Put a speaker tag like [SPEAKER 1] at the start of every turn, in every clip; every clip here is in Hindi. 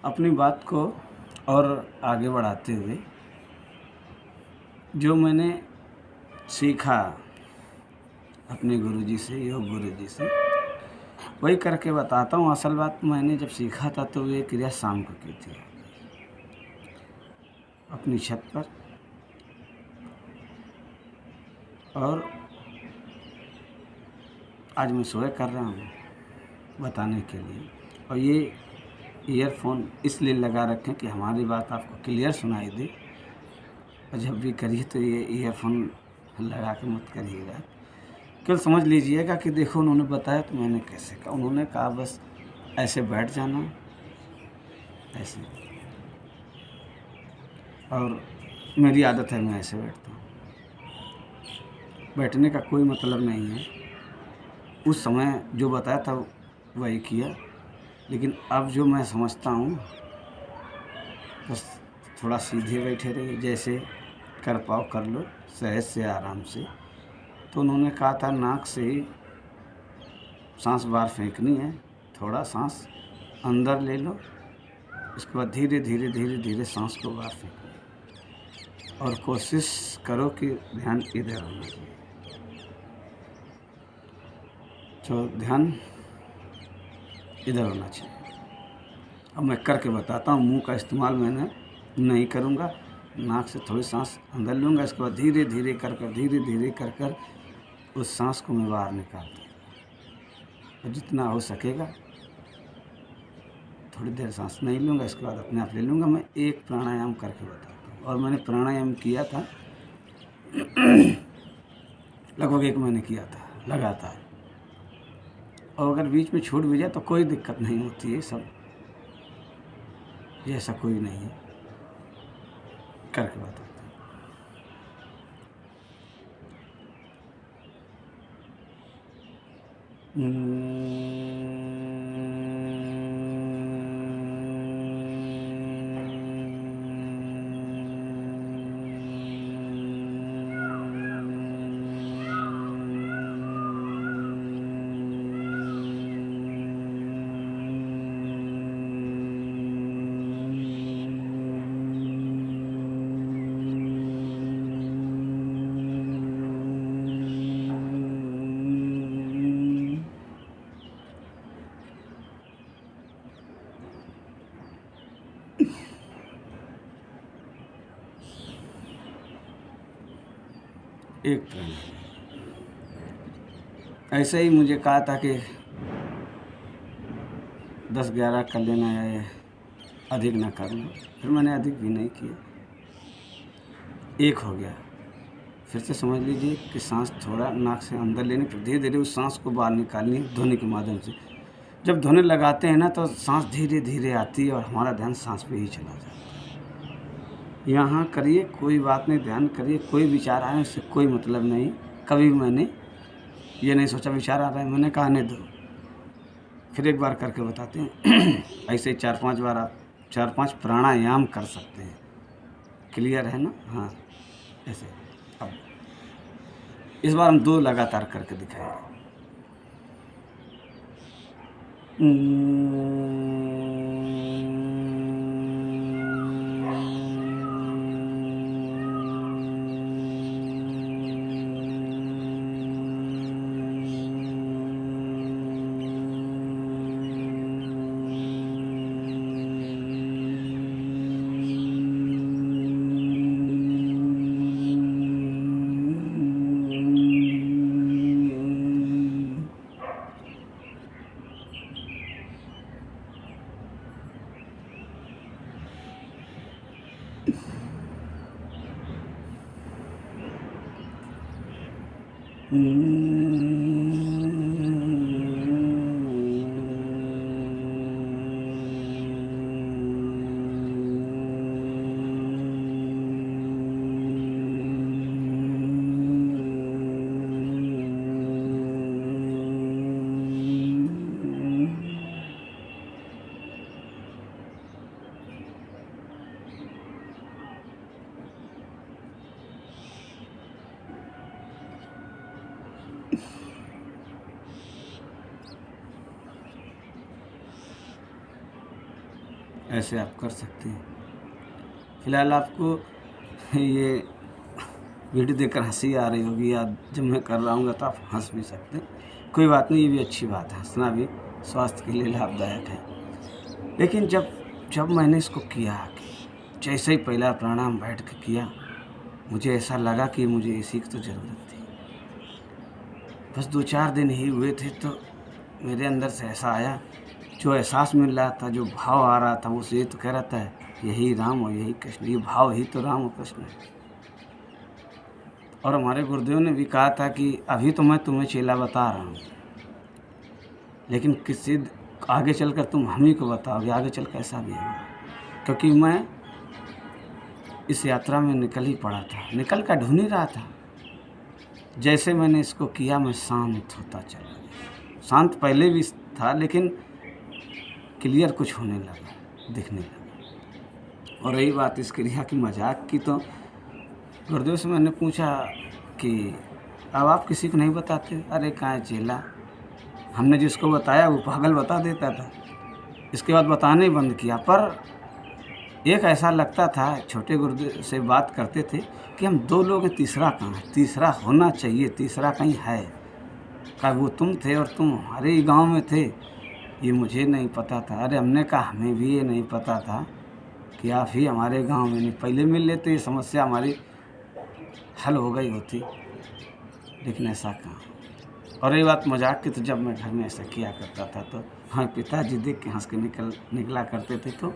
[SPEAKER 1] अपनी बात को और आगे बढ़ाते हुए जो मैंने सीखा अपने गुरुजी से, योग गुरुजी से, वही करके बताता हूँ। असल बात मैंने जब सीखा था तो ये क्रिया शाम को की थी अपनी छत पर, और आज मैं सोए कर रहा हूँ बताने के लिए। और ये ईयरफोन इसलिए लगा रखें कि हमारी बात आपको क्लियर सुनाई दे, और जब भी करिए तो ये ईयरफोन लगा के मत करिएगा। केवल समझ लीजिएगा कि देखो उन्होंने बताया तो मैंने कैसे कहा। उन्होंने कहा बस ऐसे बैठ जाना, ऐसे, और मेरी आदत है मैं ऐसे बैठता हूँ। बैठने का कोई मतलब नहीं है। उस समय जो बताया था वही किया, लेकिन अब जो मैं समझता हूँ बस थोड़ा सीधे बैठे रहिए, जैसे कर पाओ कर लो सहज से आराम से। तो उन्होंने कहा था नाक से ही सांस बाहर फेंकनी है, थोड़ा सांस अंदर ले लो, उसके बाद धीरे धीरे धीरे धीरे सांस को बाहर फेंकना, और कोशिश करो कि ध्यान इधर होना चाहिए। तो ध्यान इधर होना चाहिए। अब मैं करके बताता हूँ। मुंह का इस्तेमाल मैंने नहीं करूँगा, नाक से थोड़ी सांस अंदर लूँगा, इसके बाद धीरे धीरे कर कर उस सांस को मैं बाहर निकाल दूँगा। और जितना हो सकेगा थोड़ी देर सांस नहीं लूँगा, इसके बाद अपने आप ले लूँगा। मैं एक प्राणायाम करके बताता हूँ, और मैंने प्राणायाम किया था लगभग 1 महीने किया था लगातार। और अगर बीच में छूट भी जाए तो कोई दिक्कत नहीं होती है, सब ये ऐसा कोई नहीं है। करके बताता हूँ। एक प्राणायाम ऐसे ही मुझे कहा था कि 10-11 कर लेना है, अधिक ना करना। फिर मैंने अधिक भी नहीं किया, एक हो गया। फिर से समझ लीजिए कि सांस थोड़ा नाक से अंदर लेनी, फिर धीरे धीरे उस सांस को बाहर निकालनी ध्वनि के माध्यम से। जब ध्वनि लगाते हैं ना तो सांस धीरे धीरे आती है और हमारा ध्यान सांस पे ही चला जाता है। यहाँ करिए, कोई बात नहीं, ध्यान करिए। कोई विचार आए उससे कोई मतलब नहीं। कभी मैंने ये नहीं सोचा विचार आ रहा है, मैंने कहा आने दो। फिर एक बार करके बताते हैं। ऐसे 4-5 बार आप 4-5 प्राणायाम कर सकते हैं। क्लियर है ना? हाँ, ऐसे। अब इस बार हम 2 लगातार करके दिखाएंगे। ऐसे आप कर सकते हैं। फ़िलहाल आपको ये वीडियो देखकर हँसी आ रही होगी, या जब मैं कर रहा हूँगा तो आप हँस भी सकते हैं। कोई बात नहीं, ये भी अच्छी बात है, हँसना भी स्वास्थ्य के लिए लाभदायक है। लेकिन जब जब मैंने इसको किया, कि जैसे ही पहला प्राणायाम बैठ के किया, मुझे ऐसा लगा कि मुझे इसी की तो ज़रूरत थी। बस 2-4 दिन ही हुए थे तो मेरे अंदर से ऐसा आया, जो एहसास मिल रहा था, जो भाव आ रहा था, वो ये तो कह रहा था यही राम और यही कृष्ण, ये भाव ही तो राम और कृष्ण है। और हमारे गुरुदेव ने भी कहा था कि अभी तो मैं तुम्हें चेला बता रहा हूँ, लेकिन किसी आगे चलकर तुम हम ही को बताओगे, आगे चल कैसा भी होगा। क्योंकि मैं इस यात्रा में निकल ही पड़ा था, निकल कर ढूंढ ही रहा था। जैसे मैंने इसको किया, मैं शांत होता चला गया। शांत पहले भी था, लेकिन क्लियर कुछ होने लगा, दिखने लगा। और रही बात इस क्रिया की मजाक की, तो गुरुदेव से मैंने पूछा कि अब आप किसी को नहीं बताते? अरे कहाँ चेला, हमने जिसको बताया वो पागल बता देता था। इसके बाद बताने ही बंद किया। पर एक ऐसा लगता था, छोटे गुरुदेव से बात करते थे कि हम 2 लोग हैं, तीसरा कहाँ है? तीसरा होना चाहिए, तीसरा कहीं है। कहा वो तुम थे और तुम हमारे ही गाँव में थे, ये मुझे नहीं पता था। अरे हमने कहा हमें भी ये नहीं पता था कि आप ही हमारे गाँव में नहीं, पहले मिल लेते, ये समस्या हमारी हल हो गई होती। लेकिन ऐसा कहाँ। और ये बात मजाक की, तो जब मैं घर में ऐसा किया करता था तो हाँ, पिताजी देख के हंस के निकला करते थे। तो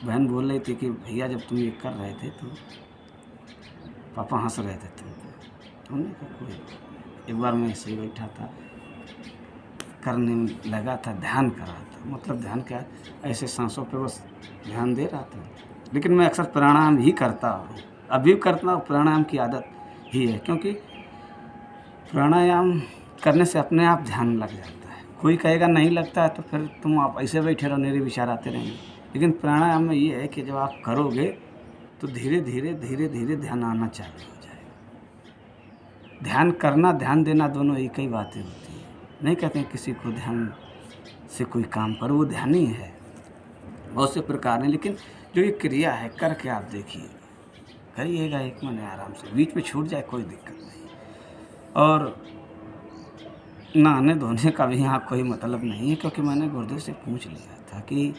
[SPEAKER 1] बहन बोल रही थी कि भैया जब तुम ये कर रहे थे तो पापा हंस रहे थे तुम पे। हमने कहा कोई। एक बार मैं ऐसे ही बैठा था, करने लगा था, ध्यान कर रहा था। मतलब ध्यान क्या, ऐसे सांसों पे बस ध्यान दे रहा था। लेकिन मैं अक्सर प्राणायाम ही करता हूँ, अभी करता हूँ। प्राणायाम की आदत ही है, क्योंकि प्राणायाम करने से अपने आप ध्यान लग जाता है। कोई कहेगा नहीं लगता है तो फिर तुम आप ऐसे बैठे रहो, मेरे विचार आते रहेंगे। लेकिन प्राणायाम में ये है कि जब आप करोगे तो धीरे धीरे ध्यान आना चालू हो जाएगा। ध्यान करना, ध्यान देना, दोनों एक ही बातें होती हैं। नहीं कहते हैं किसी को ध्यान से कोई काम करो, वो ध्यान ही है। बहुत से प्रकार हैं, लेकिन जो ये क्रिया है करके आप देखिए, करिएगा एक मन आराम से, बीच में छूट जाए कोई दिक्कत नहीं। और नहाने धोने का भी यहाँ कोई मतलब नहीं है, क्योंकि मैंने गुरुदेव से पूछ लिया था कि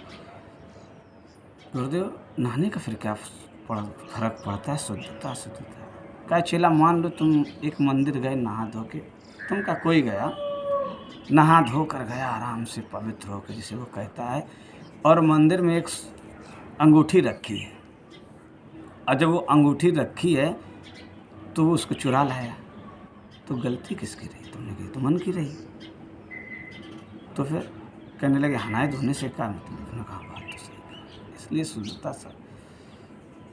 [SPEAKER 1] गुरुदेव नहाने का फिर क्या फ़र्क पड़ता है, शुद्धता अशुद्धता? कहा चेला मान लो तुम एक मंदिर गए नहा धो के, तुम का कोई गया नहा धो कर गया आराम से पवित्र होकर, जिसे वो कहता है, और मंदिर में एक अंगूठी रखी है, और जब वो अंगूठी रखी है तो वो उसको चुरा लाया, तो गलती किसकी रही? तुमने कही तो मन की रही। तो फिर कहने लगे नहाए धोने से क्या मतलब? मैंने कहा बात तो सही है। इसलिए शुद्धता से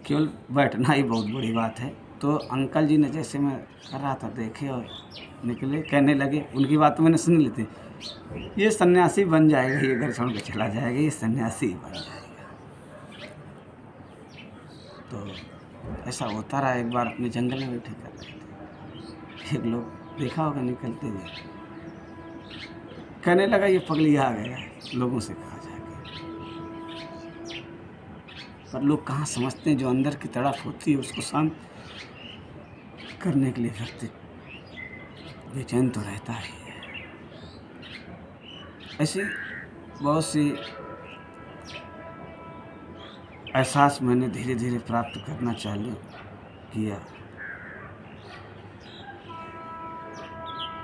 [SPEAKER 1] केवल बैठना ही बहुत बड़ी बात है। तो अंकल जी ने, जैसे मैं कर रहा था, देखे और निकले, कहने लगे, उनकी बात तो मैंने सुन ली थी, ये सन्यासी बन जाएगा, ये घर छोड़ के चला जाएगा, ये सन्यासी बन जाएगा। तो ऐसा होता रहा। एक बार अपने जंगल में बैठे कर रहे थे, एक लोग देखा होगा निकलते हुए, कहने लगा ये पगलिया आ गया, लोगों से कहा जाके। पर लोग कहाँ समझते हैं, जो अंदर की तड़प होती है उसको शांत करने के लिए व्यक्ति बेचैन तो रहता ही है। ऐसे बहुत सी एहसास मैंने धीरे धीरे प्राप्त करना चालू किया।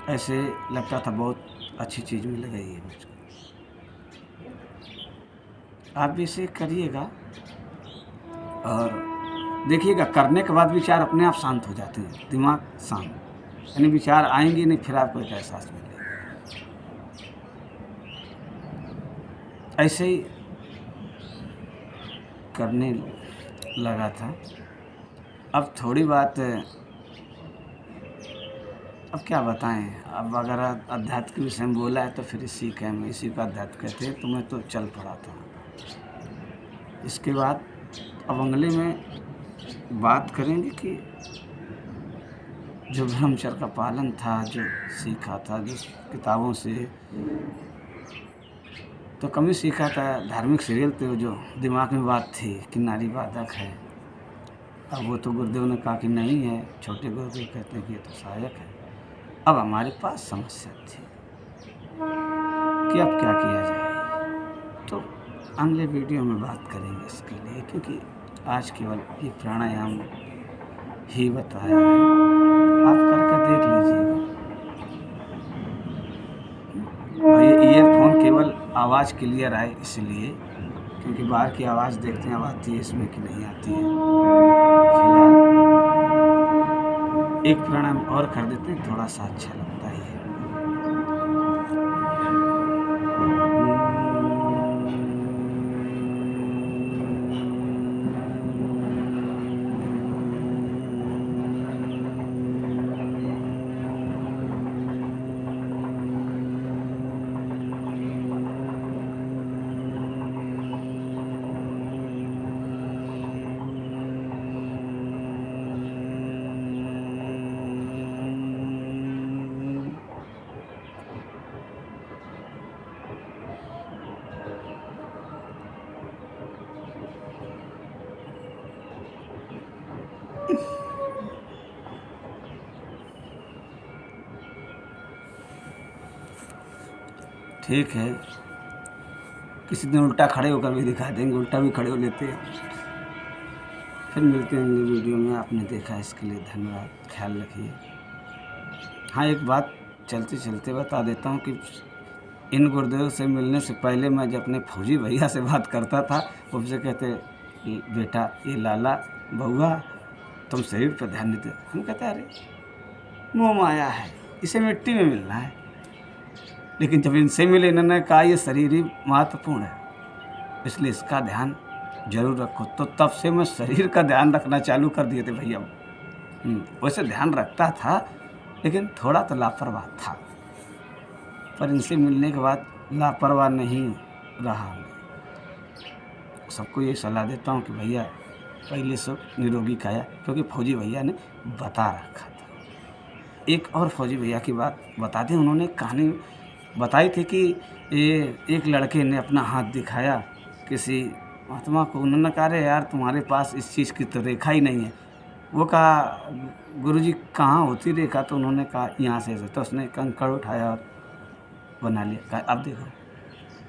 [SPEAKER 1] ऐसे लगता था बहुत अच्छी चीज़ मिल गई है मुझको। आप भी इसे करिएगा और देखिएगा, करने के बाद विचार अपने आप शांत हो जाते हैं, दिमाग शांत, यानी विचार आएंगे नहीं, फिर आपको एक एहसास मिलेगा। ऐसे ही करने लगा था। अब थोड़ी बात, अब क्या बताएं, अब अगर अध्यात्म के विषय में बोला है तो फिर इसी को अध्यात्म कहते हैं। तो मैं तो चल पड़ा था। इसके बाद अब अगले में बात करेंगे कि जो ब्रह्मचर्य का पालन था, जो सीखा था, जिस किताबों से तो कम ही सीखा था। धार्मिक सीरियल थे जो दिमाग में बात थी कि नारी बाधक है। अब वो तो गुरुदेव ने कहा कि नहीं है, छोटे गुरुदेव कहते हैं कि ये तो सहायक है। अब हमारे पास समस्या थी कि अब क्या किया जाए। तो अगले वीडियो में बात करेंगे इसके लिए, क्योंकि आज केवल ये प्राणायाम ही बताया है, आप करके देख लीजिएगा। और ये ईयरफोन केवल आवाज़ क्लियर आए इसलिए, क्योंकि बाहर की आवाज़ देखते हैं अब आती है इसमें कि नहीं आती है। फिलहाल एक प्राणायाम और कर देते हैं, थोड़ा सा अच्छा लगता ही है। ठीक है, किसी दिन उल्टा खड़े होकर भी दिखा देंगे, उल्टा भी खड़े हो लेते हैं। फिर मिलते हैं अगले वीडियो में। आपने देखा इसके लिए धन्यवाद, ख्याल रखिए। हाँ, एक बात चलते चलते बता देता हूँ कि इन गुरुदेव से मिलने से पहले मैं जब अपने फौजी भैया से बात करता था, उनसे कहते बेटा ये लाला बउआ तुम शरीर पर ध्यान देते। हम कहते अरे मोह माया है, इसे मिट्टी में मिलना है। लेकिन जब इनसे मिले इन्होंने कहा ये शरीर ही महत्वपूर्ण है, इसलिए इसका ध्यान जरूर रखो। तो तब से मैं शरीर का ध्यान रखना चालू कर दिए थे भैया। वैसे ध्यान रखता था लेकिन थोड़ा तो लापरवाह था, पर इनसे मिलने के बाद लापरवाह नहीं रहा। मैं सबको ये सलाह देता हूँ कि भैया पहले सब निरोगी खाया, क्योंकि फौजी भैया ने बता रखा था। एक और फौजी भैया की बात बता दें, उन्होंने कहानी बताई थी कि एक लड़के ने अपना हाथ दिखाया किसी महात्मा को। उन्होंने कहा अरे यार तुम्हारे पास इस चीज़ की तो रेखा ही नहीं है। वो कहा गुरुजी कहाँ होती रेखा? तो उन्होंने कहा यहाँ से ऐसे। तो उसने कंकड़ उठाया और बना लिया। कहा अब देखो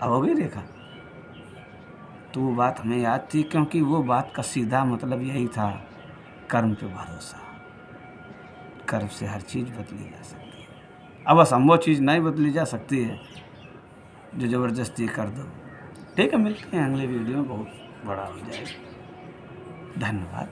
[SPEAKER 1] अब हो गई रेखा। तो वो बात हमें याद थी, क्योंकि वो बात का सीधा मतलब यही था, कर्म पे भरोसा। कर्म से हर चीज़ बदली जा सकती है। अब असंभव चीज़ नहीं बदली जा सकती है जो ज़बरदस्ती कर दो। ठीक है, मिलते हैं अगले वीडियो में, बहुत बड़ा हो जाएगा। धन्यवाद।